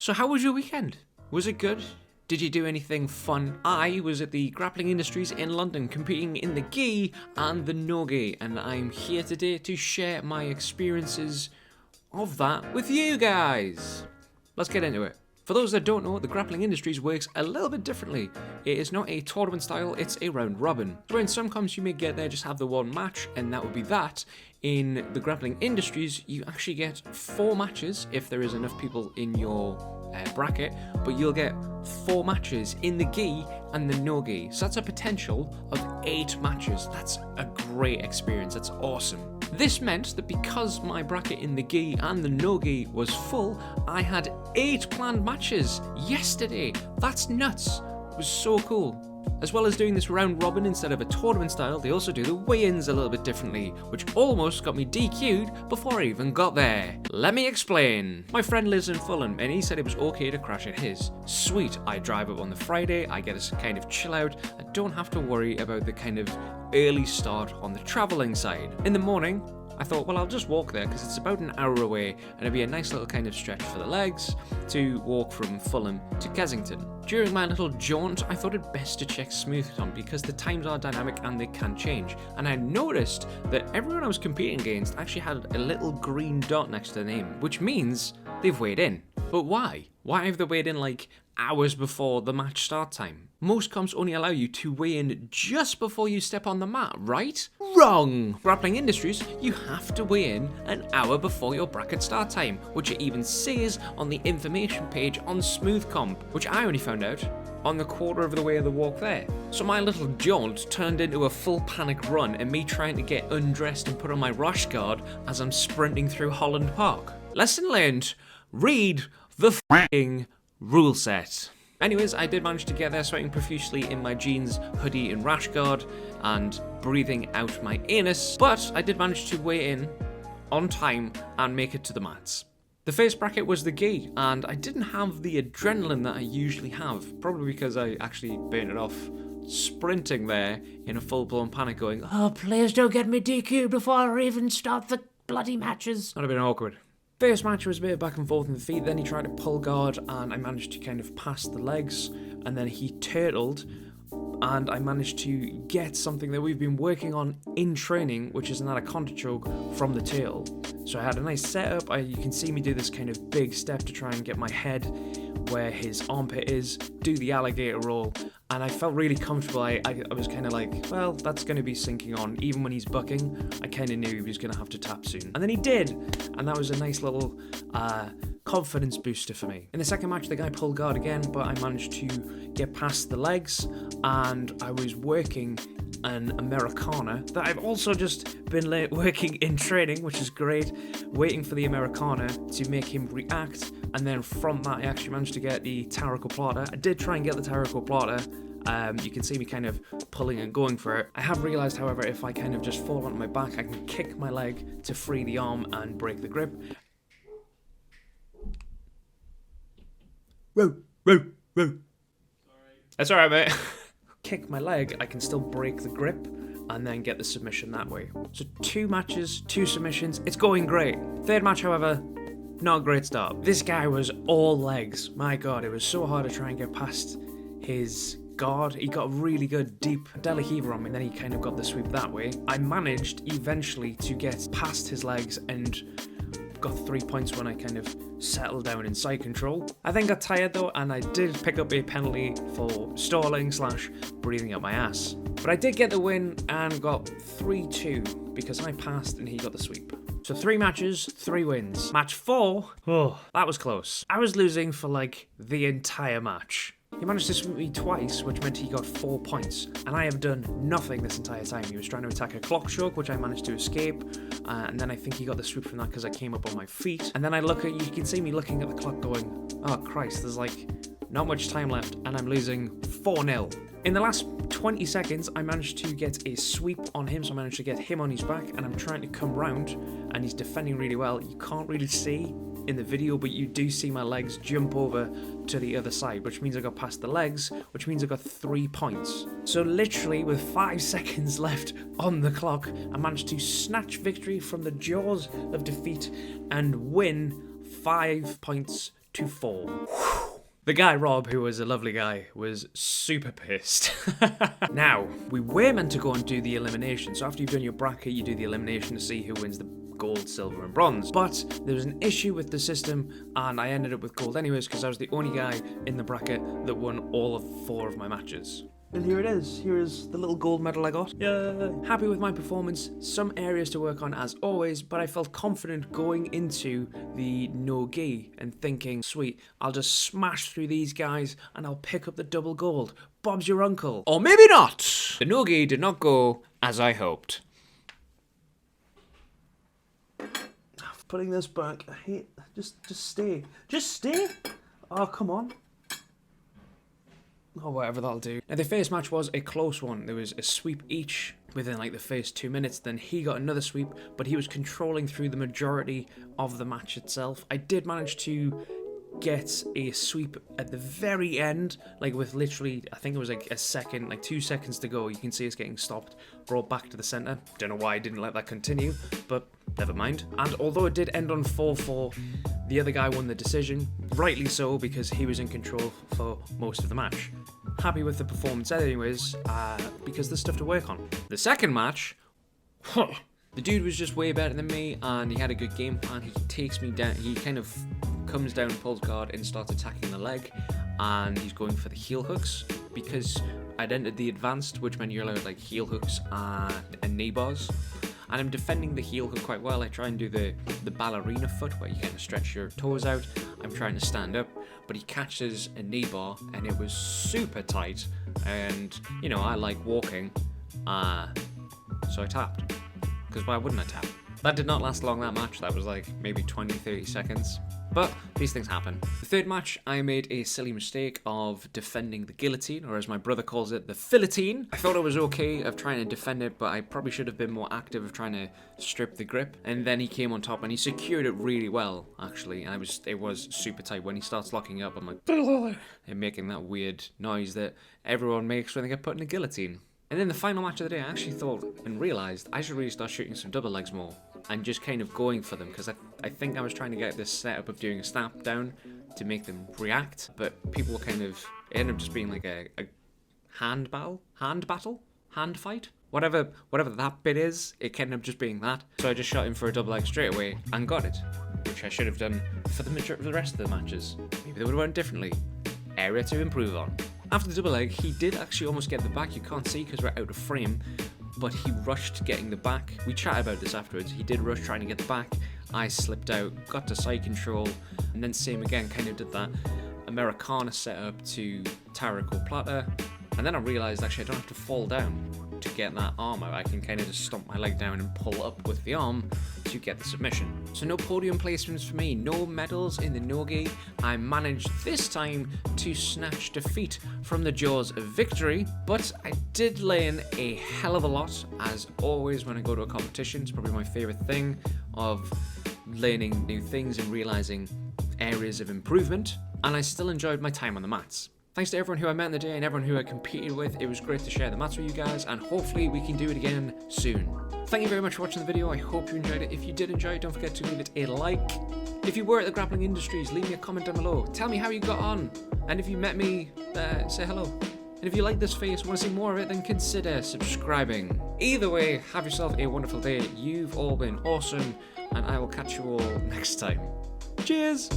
So how was your weekend? Was it good? Did you do anything fun? I was at the Grappling Industries in London competing in the gi and the no gi, and I'm here today to share my experiences of that with you guys. Let's get into it. For those that don't know, the Grappling Industries works a little bit differently. It is not a tournament style, it's a round robin. So in some comps you may get there just have the one match, and that would be that. In the Grappling Industries, you actually get 4 matches if there is enough people in your bracket, but you'll get 4 matches in the gi and the no gi. So that's a potential of 8 matches. That's a great experience. That's awesome. This meant that because my bracket in the gi and the no gi was full, I had 8 planned matches yesterday. That's nuts. It was so cool. As well as doing this round robin instead of a tournament style, they also do the weigh-ins a little bit differently, which almost got me DQ'd before I even got there. Let me explain. My friend lives in Fulham and he said it was okay to crash at his. Sweet, I drive up on the Friday, I get to kind of chill out, I don't have to worry about the kind of early start on the travelling side. In the morning, I thought, well, I'll just walk there because it's about an hour away and it'd be a nice little kind of stretch for the legs to walk from Fulham to Kensington. During my little jaunt, I thought it best to check SmoothComp because the times are dynamic and they can change. And I noticed that everyone I was competing against actually had a little green dot next to their name, which means they've weighed in. But why? Why have they weighed in like hours before the match start time? Most comps only allow you to weigh in just before you step on the mat, right? Wrong! Grappling Industries, you have to weigh in an hour before your bracket start time, which it even says on the information page on SmoothComp, which I only found out on the quarter of the way of the walk there. So my little jaunt turned into a full panic run and me trying to get undressed and put on my rash guard as I'm sprinting through Holland Park. Lesson learned, read the f***ing rule set. Anyways, I did manage to get there sweating profusely in my jeans, hoodie and rash guard and breathing out my anus, but I did manage to weigh in on time and make it to the mats. The first bracket was the gi, and I didn't have the adrenaline that I usually have, probably because I actually burned it off sprinting there in a full-blown panic going, oh, please don't get me DQ'd before I even start the bloody matches. Not a bit awkward. First match was a bit of back and forth in the feet, then he tried to pull guard and I managed to kind of pass the legs, and then he turtled and I managed to get something that we've been working on in training, which is an anaconda choke from the tail. So I had a nice setup. You can see me do this kind of big step to try and get my head where his armpit is, do the alligator roll, and I felt really comfortable. I was kind of like, well, that's going to be sinking on. Even when he's bucking, I kind of knew he was going to have to tap soon. And then he did, and that was a nice little confidence booster for me. In the second match, the guy pulled guard again, but I managed to get past the legs, and I was working an Americana that I've also just been working in training, which is great, waiting for the Americana to make him react, and then from that I actually managed to get the Tarraco Plata. I did try and get the Tarraco Plata. You can see me kind of pulling and going for it. I have realised, however, if I kind of just fall onto my back, I can kick my leg to free the arm and break the grip. Whoa. Sorry. That's alright, mate. Kick my leg, I can still break the grip and then get the submission that way. So 2 matches, 2 submissions, it's going great. Third match, however, not a great start. This guy was all legs. My god, it was so hard to try and get past his guard. He got a really good deep deli heaver on me, and then he kind of got the sweep that way. I managed eventually to get past his legs and got 3 points when I kind of settled down in side control. I then got tired though, and I did pick up a penalty for stalling / breathing up my ass. But I did get the win and got 3-2 because I passed and he got the sweep. So 3 matches, 3 wins. Match 4, that was close. I was losing for like the entire match. He managed to sweep me twice, which meant he got 4 points, and I have done nothing this entire time. He was trying to attack a clock choke, which I managed to escape, and then I think he got the sweep from that because I came up on my feet. And then you can see me looking at the clock going, oh Christ, there's like not much time left, and I'm losing 4-0. In the last 20 seconds, I managed to get a sweep on him, so I managed to get him on his back, and I'm trying to come round, and he's defending really well. You can't really see in the video, but you do see my legs jump over to the other side, which means I got past the legs, which means I got 3 points. So literally with 5 seconds left on the clock, I managed to snatch victory from the jaws of defeat and win 5 points 4. The guy, Rob, who was a lovely guy, was super pissed. Now, we were meant to go and do the elimination. So after you've done your bracket, you do the elimination to see who wins the gold, silver, and bronze. But there was an issue with the system, and I ended up with gold anyways because I was the only guy in the bracket that won all of 4 of my matches. And here it is. Here is the little gold medal I got. Yay! Happy with my performance. Some areas to work on as always, but I felt confident going into the no-gi and thinking, sweet, I'll just smash through these guys and I'll pick up the double gold. Bob's your uncle. Or maybe not. The no-gi did not go as I hoped. Putting this back. I hate. Just stay. Just stay. Oh, come on. Or whatever that'll do. Now the first match was a close one. There was a sweep each within like the first 2 minutes. Then he got another sweep, but he was controlling through the majority of the match itself. I did manage to get a sweep at the very end, like with literally, I think it was like a second, like 2 seconds to go. You can see us getting stopped, brought back to the center. Don't know why I didn't let that continue, but never mind. And although it did end on 4-4, the other guy won the decision, rightly so, because he was in control for most of the match. Happy with the performance anyways, because there's stuff to work on. The second match, the dude was just way better than me, and he had a good game plan. He takes me down, he kind of comes down, pulls guard, and starts attacking the leg, and he's going for the heel hooks, because I'd entered the advanced, which meant you're allowed like heel hooks and knee bars. And I'm defending the heel hook quite well. I try and do the ballerina foot where you kind of stretch your toes out. I'm trying to stand up, but he catches a knee bar and it was super tight. And, you know, I like walking, so I tapped. Because why wouldn't I tap? That did not last long, that match. That was like maybe 20-30 seconds. But these things happen. The third match, I made a silly mistake of defending the guillotine, or as my brother calls it, the fillotine. I thought it was okay of trying to defend it, but I probably should have been more active of trying to strip the grip. And then he came on top and he secured it really well, actually. And it was super tight. When he starts locking up, I'm like, and making that weird noise that everyone makes when they get put in a guillotine. And then the final match of the day, I actually thought and realised I should really start shooting some double legs more. And just kind of going for them, because I think I was trying to get this setup of doing a snap down to make them react, but people were kind of, it ended up just being like a hand fight, whatever that bit is, it ended up just being that. So I just shot him for a double leg straight away and got it, which I should have done for the rest of the matches. Maybe they would have went differently. Area to improve on. After the double leg, he did actually almost get the back. You can't see because we're out of frame, but he rushed getting the back. We chatted about this afterwards. He did rush trying to get the back. I slipped out, got to side control, and then same again, kind of did that Americana setup to Tarako Plata. And then I realised actually I don't have to fall down to get that arm out. I can kind of just stomp my leg down and pull up with the arm to get the submission. So no podium placements for me, no medals in the no-gi. I managed this time to snatch defeat from the jaws of victory, but I did learn a hell of a lot, as always when I go to a competition. It's probably my favourite thing, of learning new things and realising areas of improvement, and I still enjoyed my time on the mats. Thanks to everyone who I met in the day and everyone who I competed with. It was great to share the mats with you guys, and hopefully we can do it again soon. Thank you very much for watching the video. I hope you enjoyed it. If you did enjoy it, don't forget to leave it a like. If you were at the Grappling Industries, leave me a comment down below. Tell me how you got on. And if you met me, say hello. And if you like this face and want to see more of it, then consider subscribing. Either way, have yourself a wonderful day. You've all been awesome, and I will catch you all next time. Cheers!